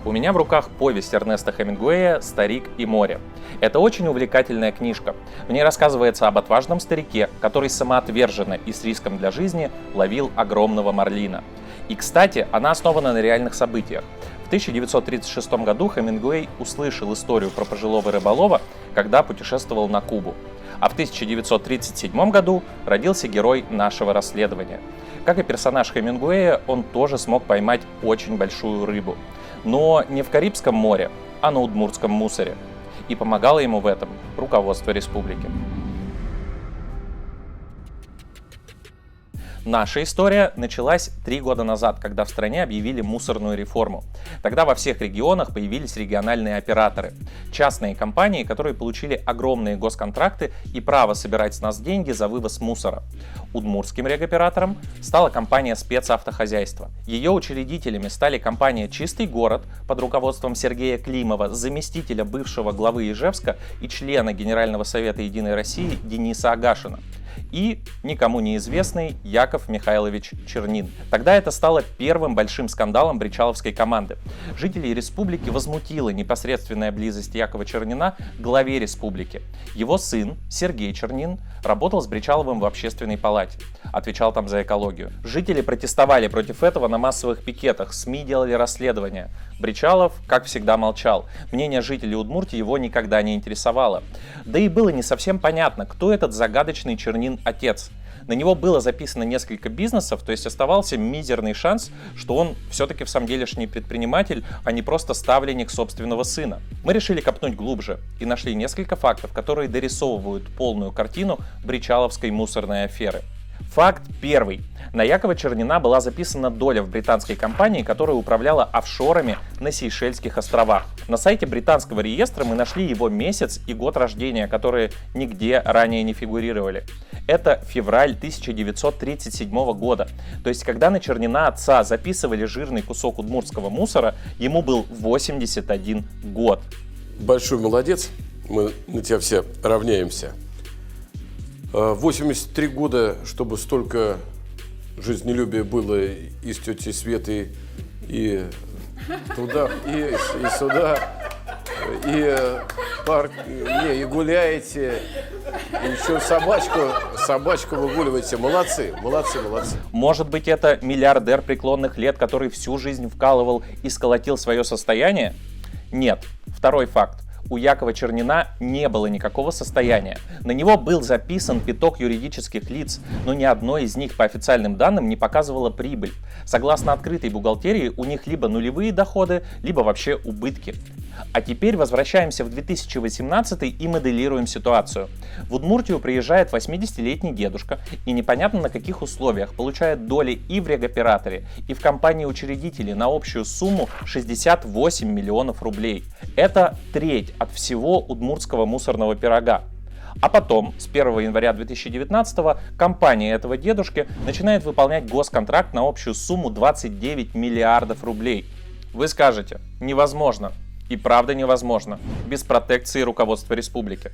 У меня в руках повесть Эрнеста Хемингуэя «Старик и море». Это очень увлекательная книжка. В ней рассказывается об отважном старике, который самоотверженно и с риском для жизни ловил огромного марлина. И, кстати, она основана на реальных событиях. В 1936 году Хемингуэй услышал историю про пожилого рыболова, когда путешествовал на Кубу. А в 1937 году родился герой нашего расследования. Как и персонаж Хемингуэя, он тоже смог поймать очень большую рыбу. Но не в Карибском море, а на Удмуртском мусоре. И помогало ему в этом руководство республики. Наша история началась 3 года назад, когда в стране объявили мусорную реформу. Тогда во всех регионах появились региональные операторы. Частные компании, которые получили огромные госконтракты и право собирать с нас деньги за вывоз мусора. Удмуртским регоператором стала компания «Спецавтохозяйство». Ее учредителями стали компания «Чистый город» под руководством Сергея Климова, заместителя бывшего главы Ижевска и члена Генерального совета «Единой России» Дениса Агашина, и никому неизвестный Яков Михайлович Чернин. Тогда это стало первым большим скандалом бричаловской команды. Жителей республики возмутила непосредственная близость Якова Чернина к главе республики. Его сын Сергей Чернин работал с Бричаловым в общественной палате, отвечал там за экологию. Жители протестовали против этого на массовых пикетах, СМИ делали расследования. Бричалов, как всегда, молчал. Мнение жителей Удмуртии его никогда не интересовало. Да и было не совсем понятно, кто этот загадочный Чернин отец. На него было записано несколько бизнесов, то есть оставался мизерный шанс, что он все-таки в самом делешний предприниматель, а не просто ставленник собственного сына. Мы решили копнуть глубже и нашли несколько фактов, которые дорисовывают полную картину бричаловской мусорной аферы. Факт первый. На Якова Чернина была записана доля в британской компании, которая управляла офшорами на Сейшельских островах. На сайте британского реестра мы нашли его месяц и год рождения, которые нигде ранее не фигурировали. Это февраль 1937 года. То есть, когда на Чернина отца записывали жирный кусок удмуртского мусора, ему был 81 год. Большой молодец, мы на тебя все равняемся. 83 года, чтобы столько жизнелюбия было и с тетей Светой, и туда, и сюда, и парк, и гуляете, и еще собачку выгуливаете. Молодцы. Может быть, это миллиардер преклонных лет, который всю жизнь вкалывал и сколотил свое состояние? Нет. Второй факт. У Якова Чернина не было никакого состояния. На него был записан пяток юридических лиц, но ни одно из них по официальным данным не показывало прибыль. Согласно открытой бухгалтерии, у них либо нулевые доходы, либо вообще убытки. А теперь возвращаемся в 2018 и моделируем ситуацию. В Удмуртию приезжает 80-летний дедушка и непонятно на каких условиях получает доли и в регоператоре, и в компании-учредителе на общую сумму 68 миллионов рублей. Это треть от всего удмуртского мусорного пирога. А потом, с 1 января 2019 компания этого дедушки начинает выполнять госконтракт на общую сумму 29 миллиардов рублей. Вы скажете, невозможно. И правда невозможно, без протекции руководства республики.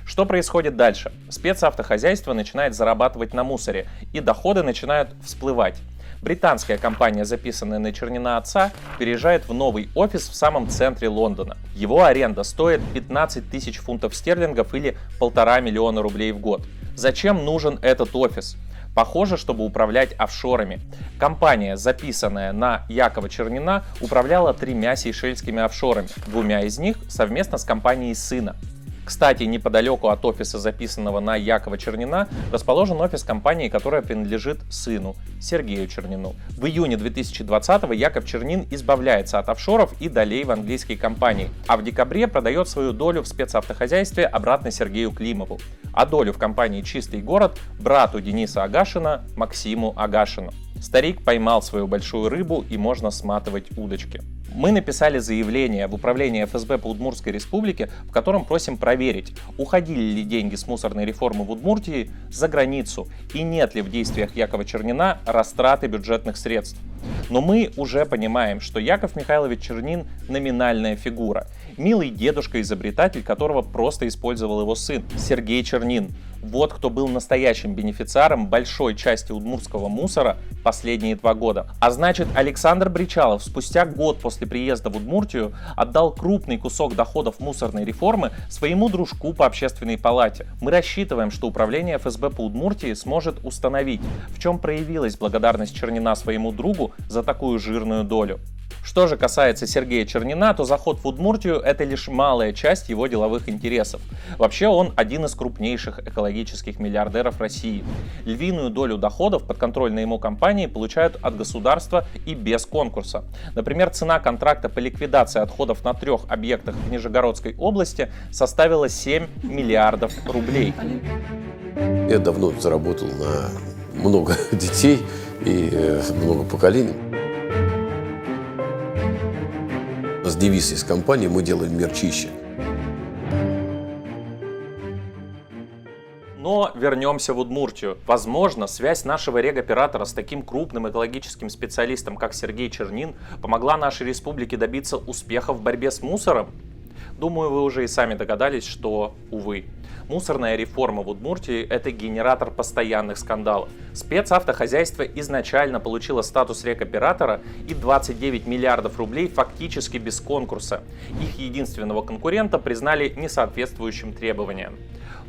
Что происходит дальше? Спецавтохозяйство начинает зарабатывать на мусоре, и доходы начинают всплывать. Британская компания, записанная на Чернина отца, переезжает в новый офис в самом центре Лондона. Его аренда стоит 15 тысяч фунтов стерлингов или 1,5 миллиона рублей в год. Зачем нужен этот офис? Похоже, чтобы управлять офшорами. Компания, записанная на Якова Чернина, управляла 3 сейшельскими офшорами, 2 из них совместно с компанией сына. Кстати, неподалеку от офиса, записанного на Якова Чернина, расположен офис компании, которая принадлежит сыну, Сергею Чернину. В июне 2020-го Яков Чернин избавляется от офшоров и долей в английской компании, а в декабре продает свою долю в спецавтохозяйстве обратно Сергею Климову, а долю в компании «Чистый город» брату Дениса Агашина, Максиму Агашину. Старик поймал свою большую рыбу, и можно сматывать удочки. Мы написали заявление в управление ФСБ по Удмуртской республике, в котором просим проверить, уходили ли деньги с мусорной реформы в Удмуртии за границу и нет ли в действиях Якова Чернина растраты бюджетных средств. Но мы уже понимаем, что Яков Михайлович Чернин – номинальная фигура. Милый дедушка-изобретатель, которого просто использовал его сын Сергей Чернин. Вот кто был настоящим бенефициаром большой части удмуртского мусора последние 2 года. А значит, Александр Бричалов спустя год после приезда в Удмуртию отдал крупный кусок доходов мусорной реформы своему дружку по общественной палате. Мы рассчитываем, что управление ФСБ по Удмуртии сможет установить, в чем проявилась благодарность Чернина своему другу за такую жирную долю. Что же касается Сергея Чернина, то заход в Удмуртию – это лишь малая часть его деловых интересов. Вообще он один из крупнейших экологических миллиардеров России. Львиную долю доходов подконтрольные ему компании получают от государства и без конкурса. Например, цена контракта по ликвидации отходов на 3 объектах в Нижегородской области составила 7 миллиардов рублей. Я давно заработал на много детей и много поколений. У нас девиз из компании «Мы делаем мир чище». Но вернемся в Удмуртию. Возможно, связь нашего регоператора с таким крупным экологическим специалистом, как Сергей Чернин, помогла нашей республике добиться успеха в борьбе с мусором? Думаю, вы уже и сами догадались, что, увы. Мусорная реформа в Удмуртии – это генератор постоянных скандалов. Спецавтохозяйство изначально получило статус рекоператора и 29 миллиардов рублей фактически без конкурса. Их единственного конкурента признали несоответствующим требованиям.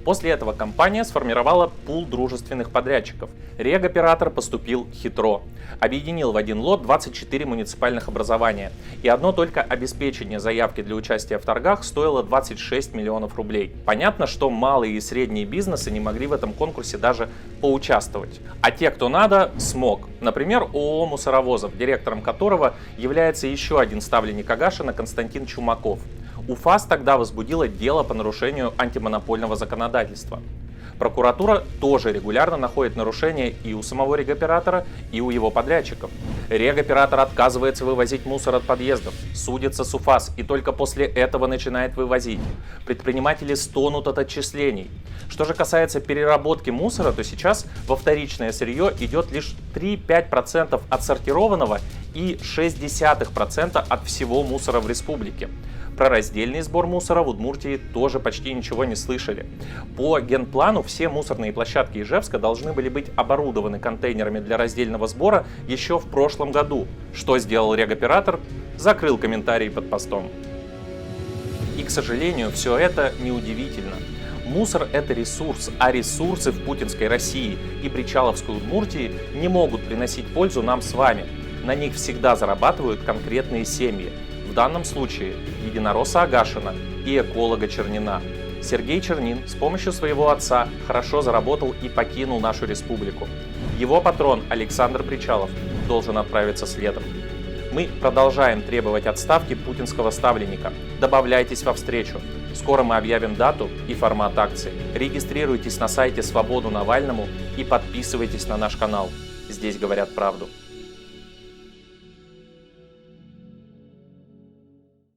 После этого компания сформировала пул дружественных подрядчиков. Регоператор поступил хитро. Объединил в один лот 24 муниципальных образования. И одно только обеспечение заявки для участия в торгах стоило 26 миллионов рублей. Понятно, что малые и средние бизнесы не могли в этом конкурсе даже поучаствовать. А те, кто надо, смог. Например, ООО «Мусоровозов», директором которого является еще один ставленник Агашина Константин Чумаков. УФАС тогда возбудила дело по нарушению антимонопольного законодательства. Прокуратура тоже регулярно находит нарушения и у самого регоператора, и у его подрядчиков. Регоператор отказывается вывозить мусор от подъездов, судится с УФАС и только после этого начинает вывозить. Предприниматели стонут от отчислений. Что же касается переработки мусора, то сейчас во вторичное сырье идет лишь 3-5% отсортированного и 0,6% от всего мусора в республике. Про раздельный сбор мусора в Удмуртии тоже почти ничего не слышали. По генплану все мусорные площадки Ижевска должны были быть оборудованы контейнерами для раздельного сбора еще в прошлом году. Что сделал регоператор? Закрыл комментарии под постом. И, к сожалению, все это неудивительно. Мусор – это ресурс, а ресурсы в путинской России и Бричаловской Удмуртии не могут приносить пользу нам с вами. На них всегда зарабатывают конкретные семьи. В данном случае единоросса Агашина и эколога Чернина. Сергей Чернин с помощью своего отца хорошо заработал и покинул нашу республику. Его патрон Александр Бричалов должен отправиться следом. Мы продолжаем требовать отставки путинского ставленника. Добавляйтесь во встречу. Скоро мы объявим дату и формат акции. Регистрируйтесь на сайте «Свободу Навальному» и подписывайтесь на наш канал. Здесь говорят правду.